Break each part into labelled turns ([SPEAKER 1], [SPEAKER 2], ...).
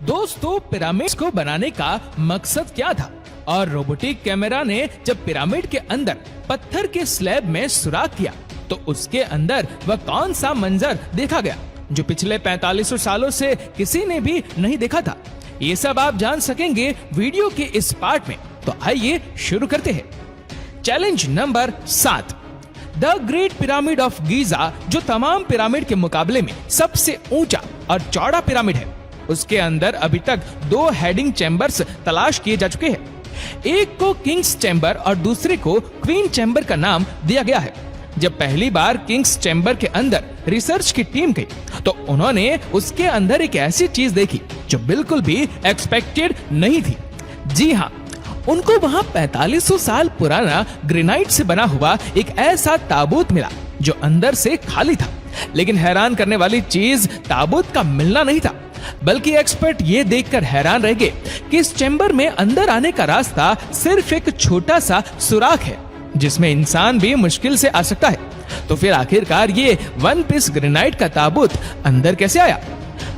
[SPEAKER 1] दोस्तों, पिरामिड्स को बनाने का मकसद क्या था और रोबोटिक कैमरा ने जब पिरामिड के अंदर पत्थर के स्लैब में सुराख किया तो उसके अंदर वह कौन सा मंजर देखा गया जो पिछले 4500 सालों से किसी ने भी नहीं देखा था। ये सब आप जान सकेंगे वीडियो के इस पार्ट में। तो आइए शुरू करते हैं। Challenge number 7, the great pyramid of Giza, जो तमाम पिरामिड के मुकाबले में सबसे ऊंचा और चौड़ा पिरामिड है, उसके अंदर अभी तक 2 हेडिंग चैम्बर्स तलाश किए जा चुके हैं। एक को किंग्स चैम्बर और दूसरे को क्वीन चैम्बर का नाम दिया गया है। जब पहली बार किंग्स चैम्बर के अंदर रिसर्च की टीम गई तो उन्होंने उसके अंदर एक ऐसी चीज देखी जो बिल्कुल भी एक्सपेक्टेड नहीं थी। जी हाँ, उनको वहां 4500 साल पुराना ग्रेनाइट से बना हुआ एक ऐसा ताबूत मिला जो अंदर से खाली था। लेकिन हैरान करने वाली चीज ताबूत का मिलना नहीं था, बल्कि एक्सपर्ट ये देखकर हैरान रह गए कि इस चैम्बर में अंदर आने का रास्ता सिर्फ एक छोटा सा सुराख है जिसमें इंसान भी मुश्किल से आ सकता है। तो फिर आखिरकार ये 1 पीस ग्रेनाइट का ताबूत अंदर कैसे आया?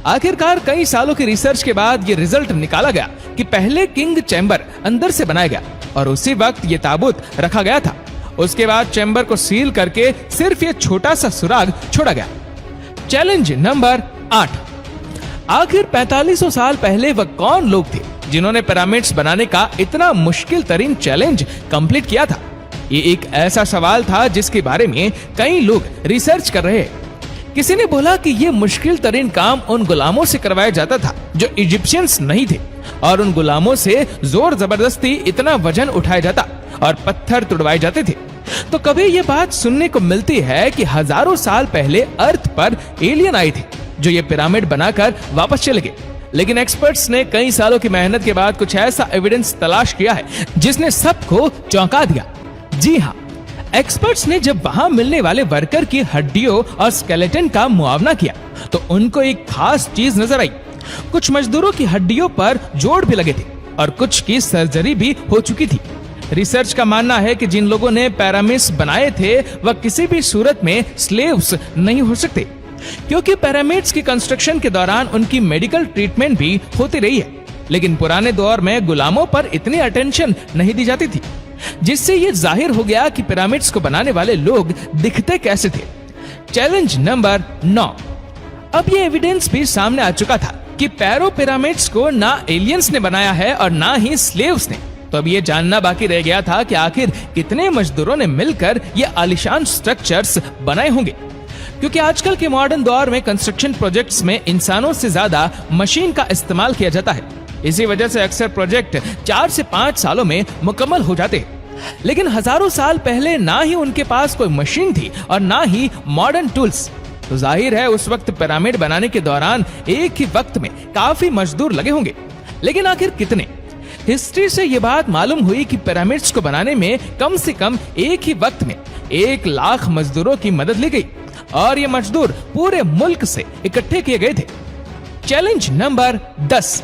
[SPEAKER 1] आखिरकार कई सालों की रिसर्च के बाद ये रिजल्ट निकाला गया कि पहले किंग चैम्बर अंदर से बनाया गया और उसी वक्त ये ताबूत रखा गया था। उसके बाद चैम्बर को सील करके सिर्फ ये छोटा सा सुराग छोड़ा गया। चैलेंज नंबर 8, आखिर 4500 साल पहले वह कौन लोग थे जिन्होंने पिरामिड्स बनाने का इतना मुश्किल तरीन चैलेंज कंप्लीट किया था? ये एक ऐसा सवाल था जिसके बारे में कई लोग रिसर्च कर रहे हैं। किसी ने बोला कि ये मुश्किल तरीन काम उन गुलामों से करवाया जाता था जो इजिप्शियंस नहीं थे और उन गुलामों से जोर जबरदस्ती इतना वजन उठाया जाता और पत्थर तुड़वाए जाते थे। तो कभी ये बात सुनने को मिलती है कि हजारों साल पहले अर्थ पर एलियन आए थे जो ये पिरामिड बनाकर वापस चले गए। लेकिन एक्सपर्ट्स ने कई सालों की मेहनत के बाद कुछ ऐसा एविडेंस तलाश किया है जिसने सबको चौंका दिया। जी हाँ, एक्सपर्ट्स ने जब वहां मिलने वाले वर्कर की हड्डियों और स्केलेटन का मुआवना किया तो उनको एक खास चीज नजर आई। कुछ मजदूरों की हड्डियों पर जोड़ भी लगे थे और कुछ की सर्जरी भी हो चुकी थी। रिसर्च का मानना है कि जिन लोगों ने पिरामिड्स बनाए थे वह किसी भी सूरत में स्लेव्स नहीं हो सकते, क्योंकि पिरामिड्स की कंस्ट्रक्शन के दौरान उनकी मेडिकल ट्रीटमेंट भी होती रही है। लेकिन पुराने दौर में गुलामों पर इतनी अटेंशन नहीं दी जाती थी, जिससे ये जाहिर हो गया कि पिरामिड्स को बनाने वाले लोग दिखते कैसे थे। चैलेंज नंबर 9, अब ये एविडेंस भी सामने आ चुका था कि पैरो पिरामिड्स को ना एलियंस ने बनाया है और ना ही स्लेव्स ने। तो अब ये जानना बाकी रह गया था कि आखिर कितने मजदूरों ने मिलकर ये आलीशान स्ट्रक्चर्स बनाए होंगे, क्योंकि आजकल के मॉडर्न दौर में कंस्ट्रक्शन प्रोजेक्ट्स में इंसानों से ज्यादा मशीन का इस्तेमाल किया जाता है। इसी वजह से अक्सर प्रोजेक्ट 4 से 5 सालों में मुकम्मल हो जाते हैं। लेकिन हजारों साल पहले ना ही उनके पास कोई मशीन थी और ना ही मॉडर्न टूल्स। तो जाहिर है उस वक्त पिरामिड बनाने के दौरान एक ही वक्त में काफी मजदूर लगे होंगे। लेकिन आखिर कितने? हिस्ट्री से ये बात मालूम हुई कि पिरामिड्स को बनाने में कम से कम एक ही वक्त में 1 लाख मजदूरों की मदद ली गई और ये मजदूर पूरे मुल्क से इकट्ठे किए गए थे। चैलेंज नंबर 10,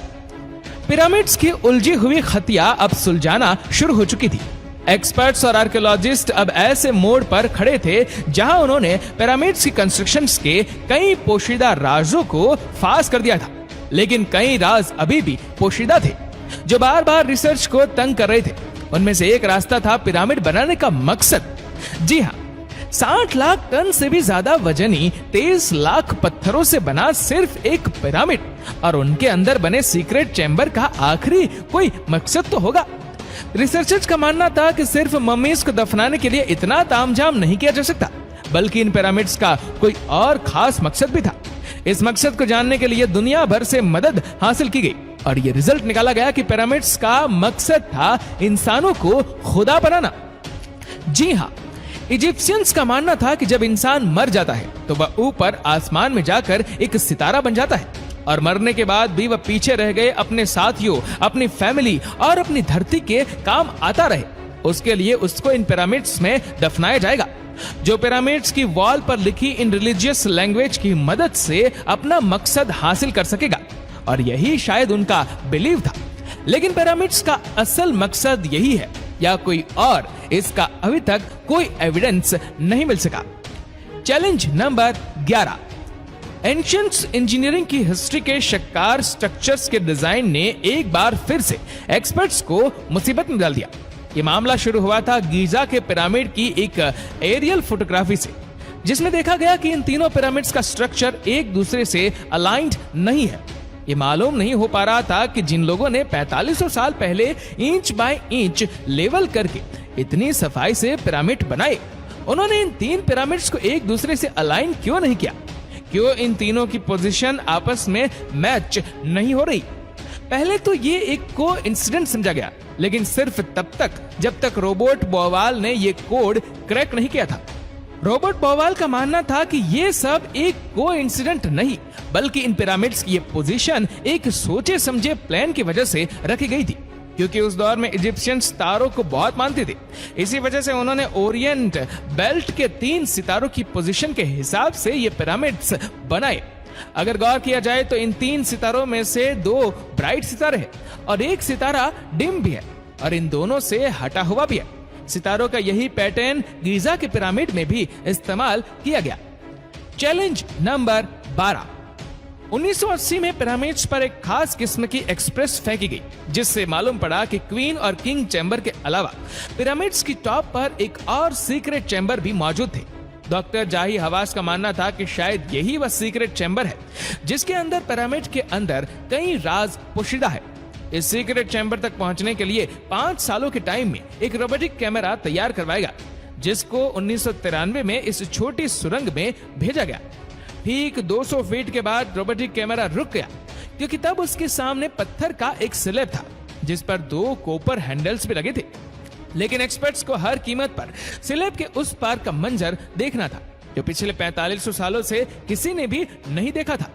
[SPEAKER 1] पिरामिड्स की उलझी हुई खतिया अब सुलझाना शुरू हो चुकी थी। एक्सपर्ट्स और आर्कियोलॉजिस्ट अब ऐसे मोड़ पर खड़े थे जहां उन्होंने पिरामिड्स की कंस्ट्रक्शंस के कई पोशीदा राजों को फाश कर दिया था। लेकिन कई राज अभी भी पोशीदा थे जो बार बार रिसर्च को तंग कर रहे थे। उनमें से एक रास्ता था पिरामिड बनाने का मकसद। जी हाँ, 60 लाख टन से भी ज्यादा वजनी 23 लाख पत्थरों से बना सिर्फ एक पिरामिड और उनके अंदर बने सीक्रेट चैम्बर का आखिरी कोई मकसद तो होगा। रिसर्चर्स का मानना था कि सिर्फ मम्मीज को दफनाने के लिए इतना तामझाम नहीं किया जा सकता, बल्कि इन पिरामिड्स का कोई और खास मकसद भी था। इस मकसद को जानने के लिए दुनिया भर से मदद हासिल की गई और ये रिजल्ट निकाला गया कि पिरामिड्स का मकसद था इंसानों को खुदा बनाना। जी हाँ, इजिप्शियंस का मानना था कि जब इंसान मर जाता है तो वह ऊपर आसमान में जाकर एक सितारा बन जाता है और मरने के बाद भी वह पीछे रह गए अपने साथियों, अपनी फैमिली और अपनी धरती के काम आता रहे। उसके लिए उसको इन पिरामिड्स में दफनाया जाएगा, जो पिरामिड्स की वॉल पर लिखी इन रिलीजियस लैंग्वेज की मदद से अपना मकसद हासिल कर सकेगा। और यही शायद उनका बिलीव था। लेकिन पिरामिड्स का असल मकसद यही है या कोई और, इसका अभी तक कोई एविडेंस नहीं मिल सका। चैलेंज नंबर 11, एंशियंट्स इंजीनियरिंग की हिस्ट्री के शक्कार स्ट्रक्चर्स के डिजाइन ने एक बार फिर से एक्सपर्ट्स को मुसीबत में डाल दिया। ये मामला शुरू हुआ था गीजा के पिरामिड की एक एरियल फोटोग्राफी से, जिसमें देखा गया कि इन तीनों पिरामिड्स का स्ट्रक्चर एक दूसरे से अलाइंड नहीं है। ये मालूम नहीं हो पा रहा था कि जिन लोगों ने 4500 साल पहले इंच बाय इंच लेवल करके इतनी सफाई से पिरामिड बनाए, उन्होंने इन तीन पिरामिड्स को एक दूसरे से अलाइन क्यों नहीं किया? क्यों इन तीनों की पोजीशन आपस में मैच नहीं हो रही? पहले तो ये एक कोइंसिडेंस समझा गया, लेकिन सिर्फ तब तक जब तक रॉबर्ट बोवाल ने ये कोड क्रैक नहीं किया था। रॉबर्ट बोवाल का मानना था कि ये सब एक कोइंसिडेंट नहीं, बल्कि इन पिरामिड्स की ये पोजीशन एक सोचे समझे प्लान की वजह से रखी गई थी, क्योंकि उस दौर में इजिप्शियंस तारों को बहुत मानते थे। इसी वजह से उन्होंने ओरिएंट बेल्ट के 3 सितारों की पोजीशन के हिसाब से ये पिरामिड्स बनाए। अगर गौर किया जाए तो इन 3 सितारों में से 2 ब्राइट सितारे हैं और एक सितारा डिम भी है, और इन दोनों से हटा हुआ भी है। सितारों का यही पैटर्न गीजा के पिरामिड में भी इस्तेमाल किया गया। Challenge number 12। 1980 में पिरामिड्स पर एक खास किस्म की एक्सप्रेस फेंकी गई, जिससे मालूम पड़ा कि क्वीन और किंग चैम्बर के अलावा पिरामिड्स की टॉप पर एक और सीक्रेट चैम्बर भी मौजूद थे। डॉक्टर जाही हवास का मानना था कि शायद यही वह सीक्रेट चैम्बर है जिसके अंदर पिरामिड के अंदर कई राज पोशीदा है। इस सीक्रेट चैम्बर तक पहुंचने के लिए 5 सालों के टाइम में एक रोबोटिक कैमरा तैयार करवाएगा, जिसको 1993 में इस छोटी सुरंग में भेजा गया। ठीक 200 फीट के बाद रोबोटिक कैमरा रुक गया, क्योंकि तब उसके सामने पत्थर का एक स्लैब था जिस पर 2 कॉपर हैंडल्स भी लगे थे। लेकिन एक्सपर्ट्स को हर कीमत पर स्लैब के उस पार का मंजर देखना था, जो पिछले 4500 सालों से किसी ने भी नहीं देखा था।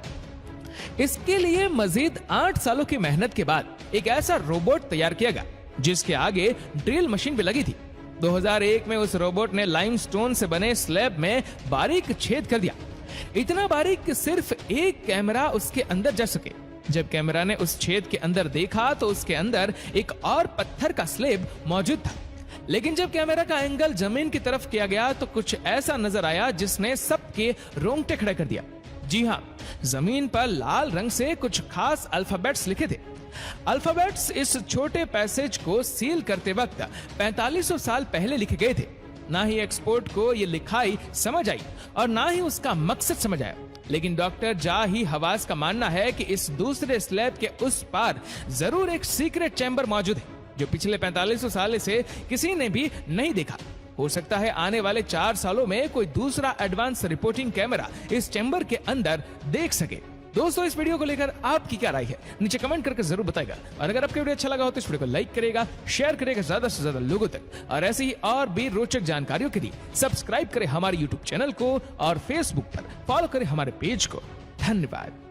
[SPEAKER 1] इसके लिए मजीद 8 सालों की मेहनत के बाद एक ऐसा रोबोट तैयार किया गया जिसके आगे ड्रिल मशीन भी लगी थी। 2001 में उस रोबोट ने लाइमस्टोन से बने स्लैब में बारीक छेद कर दिया, इतना बारीक कि सिर्फ एक कैमरा उसके अंदर जा सके। जब कैमरा ने उस छेद के अंदर देखा तो उसके अंदर एक और पत्थर का स्लैब मौजूद था। लेकिन जब कैमरा का एंगल जमीन की तरफ किया गया तो कुछ ऐसा नजर आया जिसने सबके रोंगटे खड़े कर दिया। जी हाँ, जमीन पर लाल रंग से कुछ खास अल्फाबेट्स लिखे थे। अल्फाबेट्स इस छोटे पैसेज को सील करते वक्त 4500 साल पहले लिखे गए थे। ना ही एक्सपर्ट को ये लिखाई समझ आई और ना ही उसका मकसद समझ आया। लेकिन डॉक्टर जाही हवास का मानना है कि इस दूसरे स्लैब के उस पार जरूर एक सीक्रेट चैम्बर मौजूद है, जो पिछले 4500 साल से किसी ने भी नहीं देखा। हो सकता है आने वाले 4 सालों में कोई दूसरा एडवांस रिपोर्टिंग कैमरा इस चैम्बर के अंदर देख सके। दोस्तों, इस वीडियो को लेकर आपकी क्या राय है, नीचे कमेंट करके जरूर बताएगा। और अगर आपको वीडियो अच्छा लगा हो तो इस वीडियो को लाइक करेगा, शेयर करेगा ज्यादा से ज्यादा लोगों तक। और ऐसे ही और भी रोचक जानकारियों के लिए सब्सक्राइब करें हमारे यूट्यूब चैनल को और फेसबुक पर फॉलो करें हमारे पेज को। धन्यवाद।